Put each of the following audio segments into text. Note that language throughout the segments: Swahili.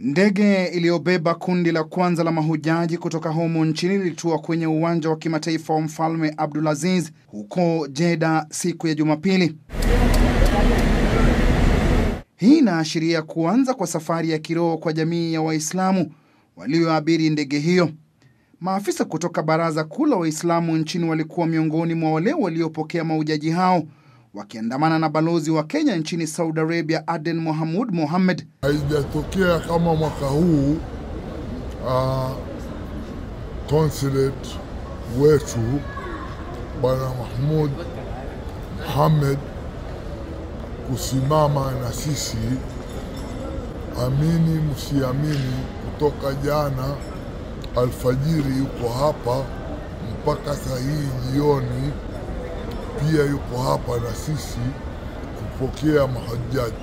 Ndege iliyobeba kundi la kwanza la mahujaji kutoka humu nchini ilitua kwenye uwanja wa kimataifa wa Mfalme Abdulaziz huko Jeddah siku ya Jumapili. Hii inaashiria kuanza kwa safari ya kiroho kwa jamii ya Waislamu walioabiri ndege hiyo. Maafisa kutoka Baraza Kuu la Waislamu nchini walikuwa miongoni mwa wale waliopokea mahujaji hao, wakiandamana na balozi wa Kenya nchini Saudi Arabia Aden Mohamud Mohamed. Haijatokea kama mwaka huu consulate wetu Bwana Mahmud Mohamed kusimama na sisi, amini msiamini, kutoka jana alfajiri yuko hapa mpaka saa hii jioni pia yuko hapa na sisi kupokea mahujaji.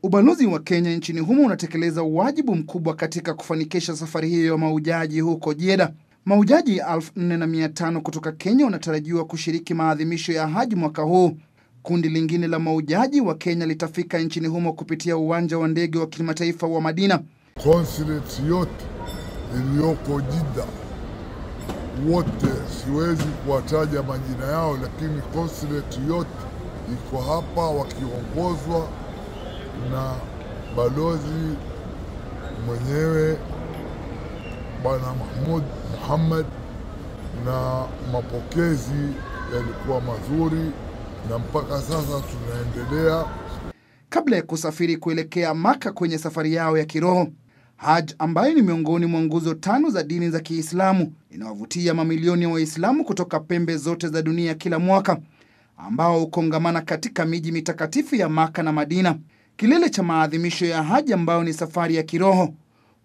Ubalozi wa Kenya nchini humo unatekeleza wajibu mkubwa katika kufanikisha safari hiyo ya mahujaji huko Jeddah. Mahujaji 4,500 kutoka Kenya wanatarajiwa kushiriki maadhimisho ya Haji mwaka huu. Kundi lingine la mahujaji wa Kenya litafika nchini humo kupitia uwanja wa ndege wa kimataifa wa Madina. Consulate yote iliyoko Jeddah, wote siwezi kuwataja majina yao, lakini consulate yote iko hapa wakiongozwa na balozi mwenyewe Bwana Mahmud Mohamed, na mapokezi yalikuwa mazuri na mpaka sasa tunaendelea. Kabla ya kusafiri kuelekea Maka kwenye safari yao ya kiroho, Hajj ambayo ni miongoni mwa nguzo 5 za dini za Kiislamu inawavutia mamilioni ya Waislamu kutoka pembe zote za dunia kila mwaka, ambao hukongamana katika miji mitakatifu ya Maka na Madina. Kilele cha maadhimisho ya Hajj ambayo ni safari ya kiroho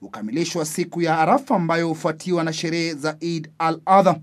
hukamilishwa siku ya Arafa ambayo hufuatiwa na sherehe za Eid al-Adha.